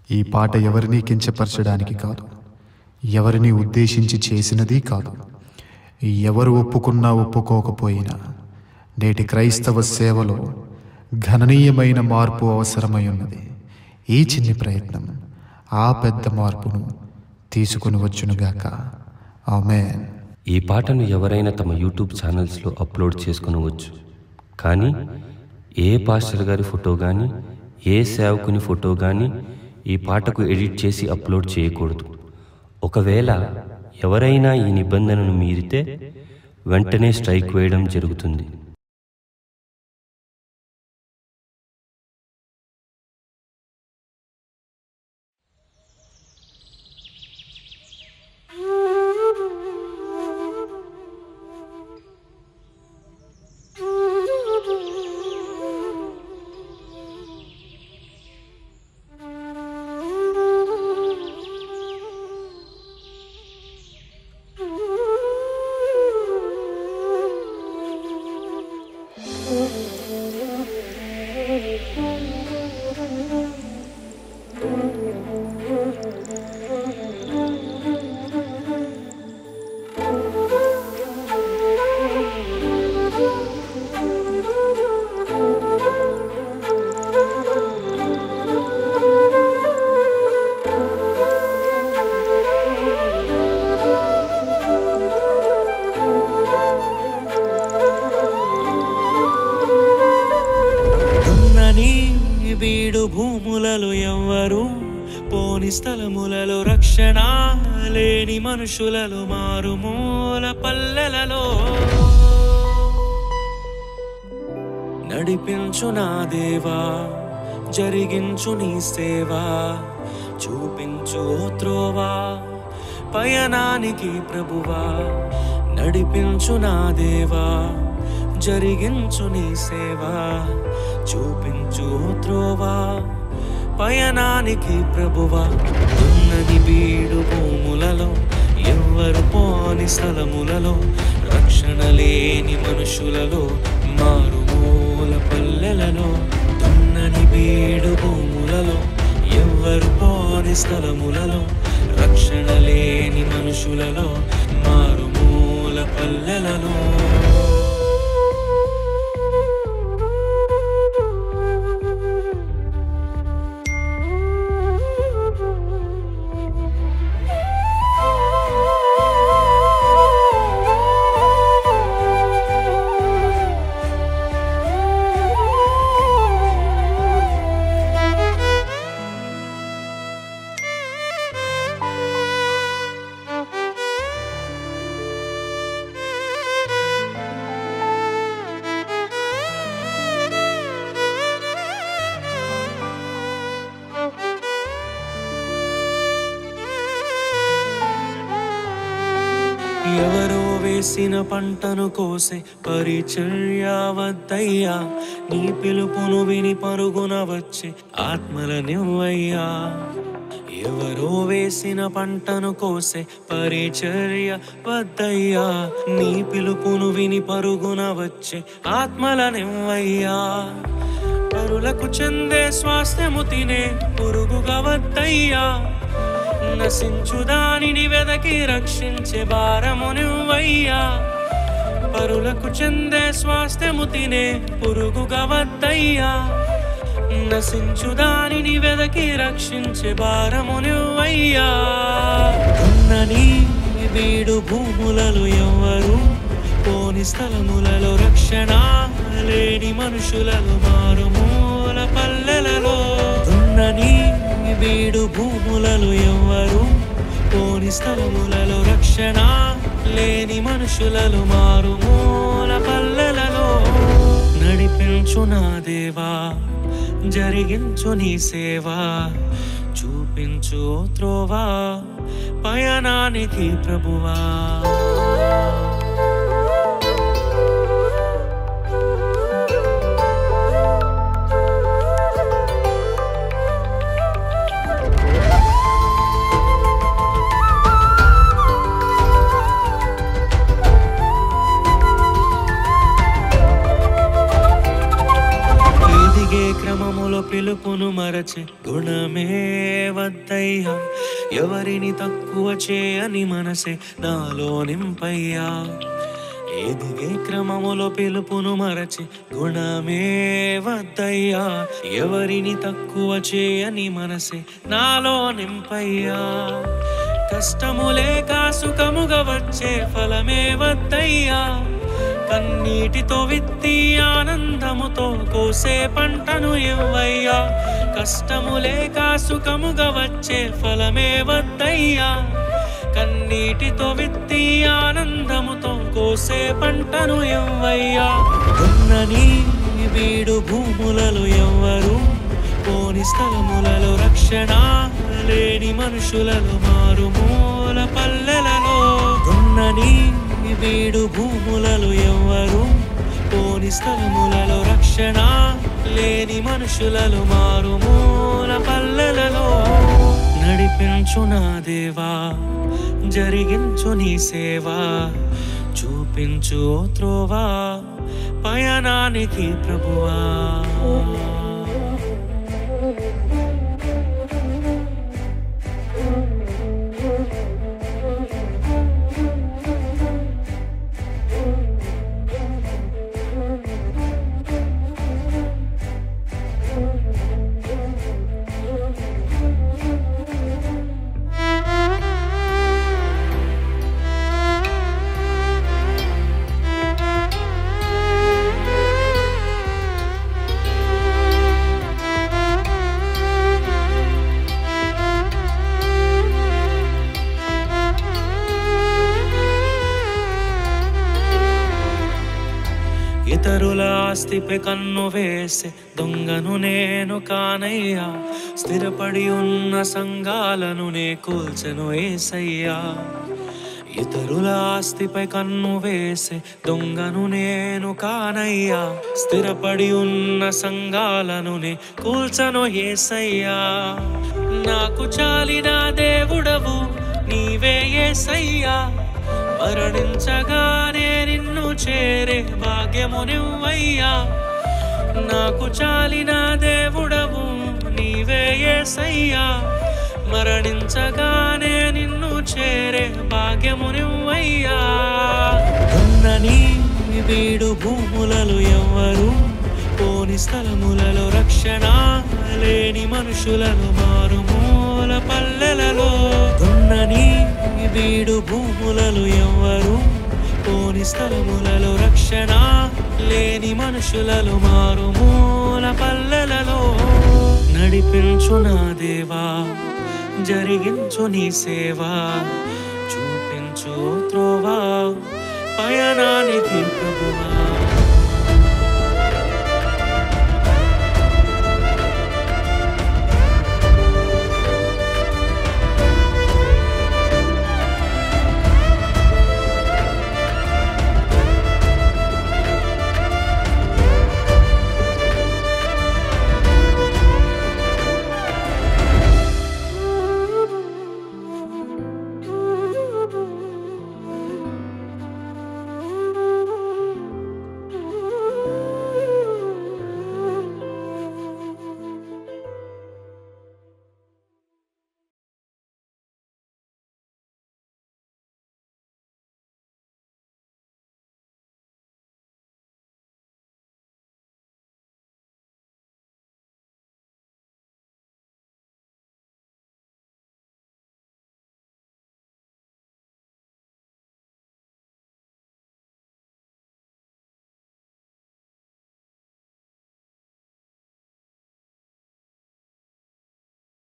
ఈ పాట ఎవరినీ కించపరచడానికి కాదు, ఎవరిని ఉద్దేశించి చేసినది కాదు. ఎవరు ఒప్పుకున్నా ఒప్పుకోకపోయినా నేటి క్రైస్తవ సేవలో గణనీయమైన మార్పు అవసరమై ఉన్నది. ఈ చిన్ని ప్రయత్నం ఆ పెద్ద మార్పును తీసుకుని వచ్చునుగాక. ఆమేన్. ఈ పాటను ఎవరైనా తమ యూట్యూబ్ ఛానల్స్లో అప్లోడ్ చేసుకునవచ్చు, కానీ ఏ పాస్టర్ గారి ఫోటో కానీ ఏ సేవకుని ఫోటో కానీ ఈ పాటకు ఎడిట్ చేసి అప్లోడ్ చేయకూడదు. ఒకవేళ ఎవరైనా ఈ నిబంధనను మీరితే వెంటనే స్ట్రైక్ వేయడం జరుగుతుంది. వీడు భూములలో ఎవ్వరు పోని స్థలములలో రక్షణ లేని మనుషులలో మారుమూల పల్లెలలో నడిపించు నా దేవా, జరిగించు నీ సేవా, చూపించు త్రోవా పయనానికి ప్రభువా. నడిపించు నా దేవా, జరిగించు నీ సేవా, చూపించు త్రోవా పయనానికి ప్రభువా. ఉన్నది బీడు భూములలో ఎవ్వరు పోని స్థలములలో రక్షణ లేని మనుషులలో మారుమూల పల్లెలలో. ఉన్నది బీడు భూములలో ఎవ్వరు పోని స్థలములలో రక్షణ లేని మనుషులలో మారుమూల పల్లెలలో. ఎవరో వేసిన పంటను కోసే పరిచర్య వద్దయ్యా, నీ పిలుపును విని పరుగున వచ్చే ఆత్మలనివ్వయ్యా. ఎవరో వేసిన పంటను కోసే పరిచర్య వద్దయ్యా, నీ పిలుపును విని పరుగున వచ్చే ఆత్మలనివ్వయ్యా. పరులకు చెందే స్వాస్థ్యము తినే పురుగుగా వద్దయ్యా, నశించు దానిని వెదకి రక్షించే భారము నువ్వయ్యా. పరులకు చెందే స్వాస్థ్యము తినే పురుగుగా వద్దయ్యా, నశించు దానిని వెదకి రక్షించే భారము నువ్వయ్యా. ఉన్నని వీడు భూములలో ఎవ్వరు పోని స్థలములలో రక్షణ లేని మనుషులలో మారుమూల పల్లెలలో. ఉన్నని వీడు భూములలో ఎవ్వరు పోని స్థలములలో రక్షణ లేని మనుషులలో మారుమూల పల్లెలలో. నడిపించు నా దేవా, జరిగించు నీ సేవా, చూపించు త్రోవా పయనానికి ప్రభువా. క్రమములో పిలుపును మరచి గుణమే ఎవరిని తక్కువ చేయని మనసే నాలో నింపయ్యా ఎదిగే క్రమములో పిలుపును మరచి గుణమే వద్దయ్యా ఎవరిని తక్కువ చేయని మనసే నాలో నింపయ్యా కష్టము లేక సుఖముగా వచ్చే ఫలమే వద్దయ్యా కన్నీటితో విత్తి ఆనందముతో కోసే పంటను ఇవ్వయ్యా కష్టము లేక సుఖముగా వచ్చే ఫలమే వద్దయ్యా కన్నీటితో విత్తి ఆనందముతో కోసే పంటను ఇవ్వయ్యా దున్నని వీడు భూములలో ఎవ్వరు పోని స్థలములలో రక్షణ లేని మనుషులలో మారుమూల పల్లెలలో దున్నని వీడు భూములలో ఎవ్వరు పోని స్థలములలో రక్షణ లేని మనుషులలో మారుమూల పల్లెలలో నడిపించు నా దేవా జరిగించు నీ సేవా చూపించు త్రోవా పయనానికి ప్రభువా ఇతరుల ఆస్తిపై కన్ను వేసే దొంగను నేను కానయ్యా స్థిరపడి ఉన్న సంఘాలను నే కూల్చెను యేసయ్యా ఇతరుల ఆస్తిపై కన్ను వేసే దొంగను నేను కానయ్యా స్థిరపడి ఉన్న సంఘాలను నే కూల్చెను యేసయ్యా నాకు చాలిన దేవుడవు నీవే యేసయ్యా మరణించగానే నిన్ను చేరే భాగ్యము నువ్వయ్యా నాకు చాలిన దేవుడవు నీవే యేసయ్యా మరణించగానే నిన్ను చేరే భాగ్యము నువ్వయ్యా దున్నని వీడు భూములలో ఎవ్వరు పోని స్థలములలో రక్షణ లేని మనుషులను మారుమూల పల్లెలలో దున్నని వీడు భూములలో ఎవ్వరు పోని స్థలములలో రక్షణ లేని మనుషులలో మారుమూల పల్లెలలో నడిపించు నా దేవా జరిగించు నీ సేవా చూపించు త్రోవా పయనానికి ప్రభువా